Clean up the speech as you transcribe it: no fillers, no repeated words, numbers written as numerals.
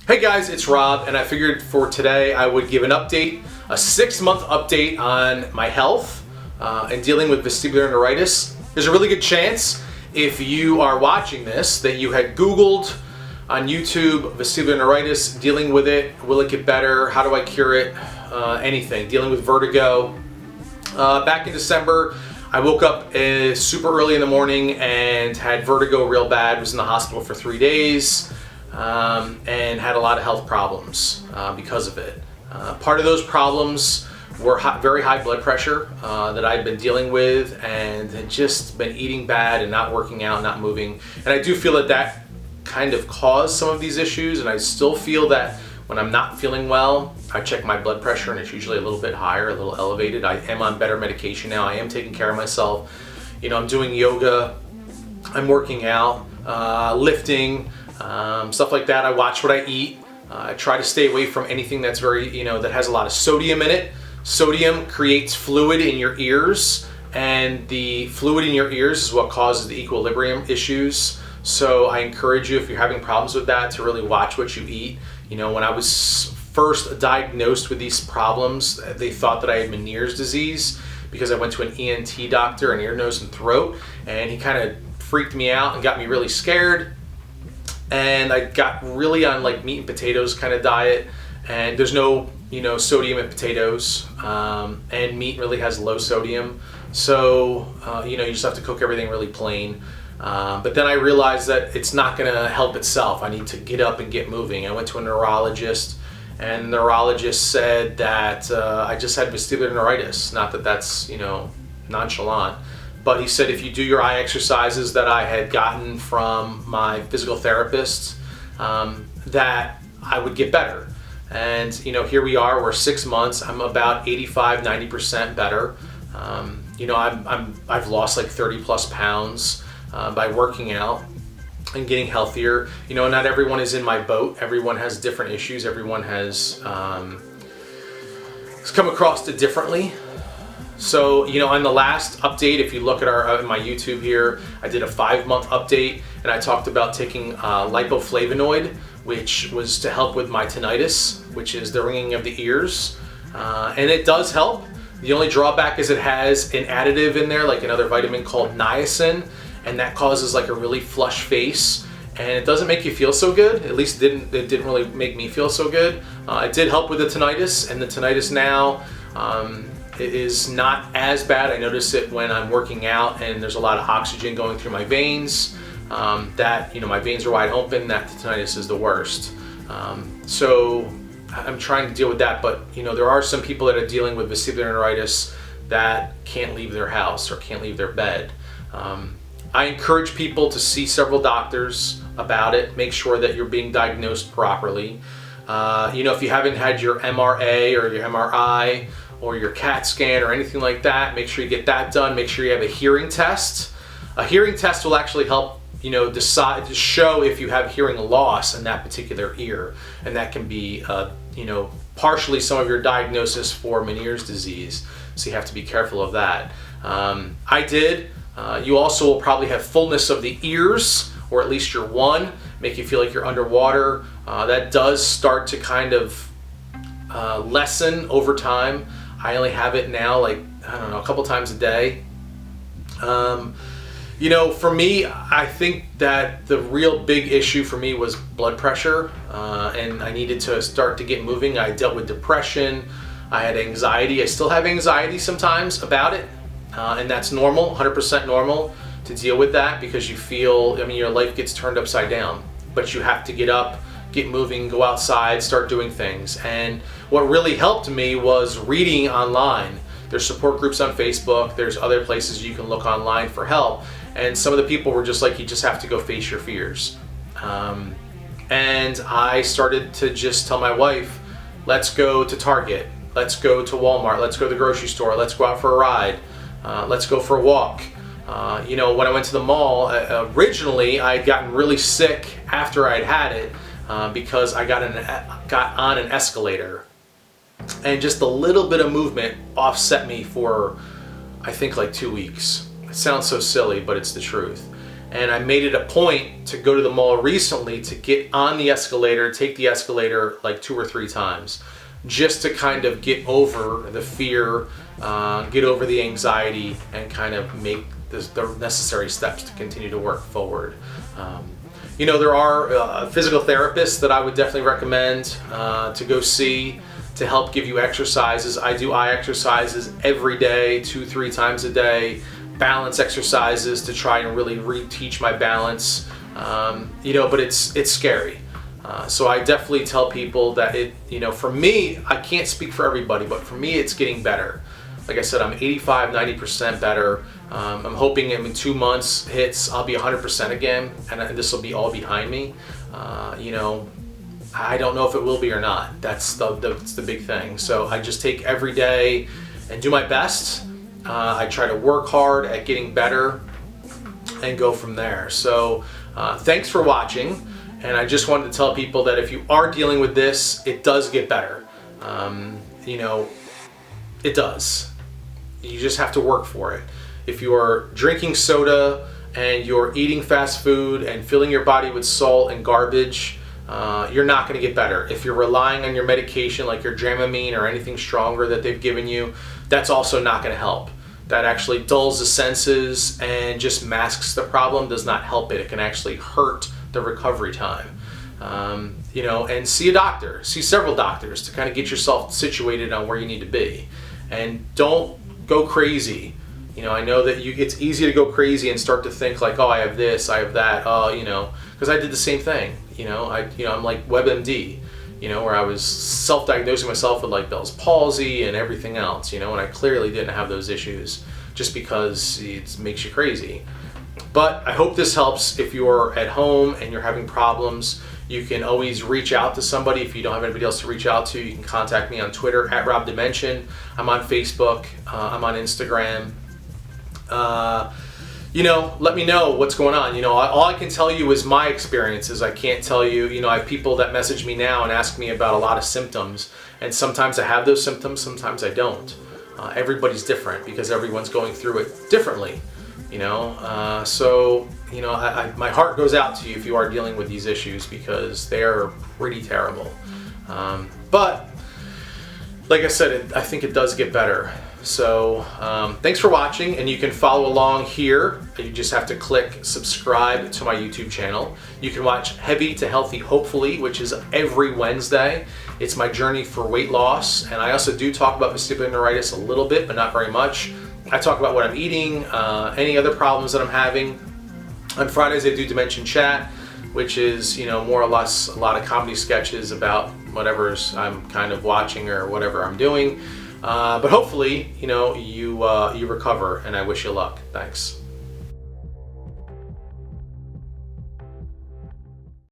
Hey guys, it's Rob, and I figured for today I would give an update, a 6-month update on my health and dealing with vestibular neuritis. There's a really good chance if you are watching this that you had Googled on YouTube vestibular neuritis, dealing with it, will it get better, how do I cure it, anything, dealing with vertigo. Back in December, I woke up super early in the morning and had vertigo real bad, was in the hospital for 3 days. And had a lot of health problems because of it. Part of those problems were very high blood pressure that I'd been dealing with and had just been eating bad and not working out, not moving. And I do feel that kind of caused some of these issues, and I still feel that when I'm not feeling well, I check my blood pressure and it's usually a little bit higher, a little elevated. I am on better medication now. I am taking care of myself. You know, I'm doing yoga, I'm working out, lifting, stuff like that. I watch what I eat. I try to stay away from anything that's that has a lot of sodium in it. Sodium creates fluid in your ears, and the fluid in your ears is what causes the equilibrium issues. So I encourage you, if you're having problems with that, to really watch what you eat. You know, when I was first diagnosed with these problems, they thought that I had Meniere's disease because I went to an ENT doctor, an ear, nose, and throat, and he kind of freaked me out and got me really scared. And I got really on like meat and potatoes kind of diet, and there's no sodium in potatoes, and meat really has low sodium, so you just have to cook everything really plain. But then I realized that it's not going to help itself. I need to get up and get moving. I went to a neurologist, and the neurologist said that I just had vestibular neuritis. Not that that's nonchalant. But he said if you do your eye exercises that I had gotten from my physical therapist, that I would get better. And here we are, we're 6 months, I'm about 85-90% better. I've lost like 30 plus pounds by working out and getting healthier. Not everyone is in my boat. Everyone has different issues. Everyone has come across it differently. So, on the last update, if you look at my YouTube here, I did a 5-month update, and I talked about taking lipoflavonoid, which was to help with my tinnitus, which is the ringing of the ears, and it does help. The only drawback is it has an additive in there, like another vitamin called niacin, and that causes like a really flush face, and it doesn't make you feel so good. At least it didn't really make me feel so good. It did help with the tinnitus, and the tinnitus now, it is not as bad. I notice it when I'm working out and there's a lot of oxygen going through my veins, that my veins are wide open, that the tinnitus is the worst. So I'm trying to deal with that, but there are some people that are dealing with vestibular neuritis that can't leave their house or can't leave their bed. I encourage people to see several doctors about it. Make sure that you're being diagnosed properly. If you haven't had your MRA or your MRI or your CAT scan or anything like that, make sure you get that done. Make sure you have a hearing test. A hearing test will actually help decide to show if you have hearing loss in that particular ear, and that can be partially some of your diagnosis for Meniere's disease, so you have to be careful of that. I did. You also will probably have fullness of the ears, or at least your one, make you feel like you're underwater. That does start to kind of lessen over time. I only have it now like, a couple times a day. For me, I think that the real big issue for me was blood pressure, and I needed to start to get moving. I dealt with depression, I had anxiety. I still have anxiety sometimes about it, and that's normal, 100% normal to deal with that, because you feel, your life gets turned upside down, but you have to get up, get moving, go outside, start doing things. And what really helped me was reading online. There's support groups on Facebook, there's other places you can look online for help, and some of the people were just like, you just have to go face your fears. And I started to just tell my wife, let's go to Target, let's go to Walmart, let's go to the grocery store, let's go out for a ride, let's go for a walk. When I went to the mall, originally I had gotten really sick after I'd had it, because I got on an escalator, and just a little bit of movement offset me for, I think, like 2 weeks. It sounds so silly, but it's the truth. And I made it a point to go to the mall recently to get on the escalator, take the escalator like 2 or 3 times, just to kind of get over the fear, get over the anxiety, and kind of make the necessary steps to continue to work forward. You know, there are physical therapists that I would definitely recommend to go see to help give you exercises. I do eye exercises every day, 2-3 times a day, balance exercises to try and really reteach my balance. You know, but it's scary. So I definitely tell people that you know, for me, I can't speak for everybody, but for me, it's getting better. Like I said, I'm 85-90% better. I'm hoping in 2 months hits, I'll be 100% again, and this will be all behind me. You know, I don't know if it will be or not. That's the big thing. So I just take every day and do my best. I try to work hard at getting better and go from there. So thanks for watching. And I just wanted to tell people that if you are dealing with this, it does get better. You know, it does. You just have to work for it. If you're drinking soda and you're eating fast food and filling your body with salt and garbage, you're not going to get better. If you're relying on your medication like your Dramamine or anything stronger that they've given you, that's also not going to help. That actually dulls the senses and just masks the problem, does not help it. It can actually hurt the recovery time. You know, and see a doctor, see several doctors to kind of get yourself situated on where you need to be. And don't go crazy. You know, I know that it's easy to go crazy and start to think like, oh, I have this, I have that, oh, you know, because I did the same thing. You know, I'm like WebMD, you know, where I was self-diagnosing myself with like Bell's palsy and everything else, you know, and I clearly didn't have those issues just because it makes you crazy. But I hope this helps. If you're at home and you're having problems, you can always reach out to somebody. If you don't have anybody else to reach out to, you can contact me on Twitter @RobDimension. I'm on Facebook. I'm on Instagram. You know, let me know what's going on. You know, all I can tell you is my experiences. I can't tell you, you know, I have people that message me now and ask me about a lot of symptoms. And sometimes I have those symptoms, sometimes I don't. Everybody's different because everyone's going through it differently. You know, so, you know, my heart goes out to you if you are dealing with these issues because they are pretty terrible. But, like I said, I think it does get better. So, thanks for watching, and you can follow along here. You just have to click subscribe to my YouTube channel. You can watch Heavy to Healthy Hopefully, which is every Wednesday. It's my journey for weight loss, and I also do talk about vestibular neuritis a little bit, but not very much. I talk about what I'm eating, any other problems that I'm having. On Fridays I do Dimension Chat, which is, you know, more or less a lot of comedy sketches about whatever I'm kind of watching or whatever I'm doing. But hopefully, you know, you recover, and I wish you luck. Thanks.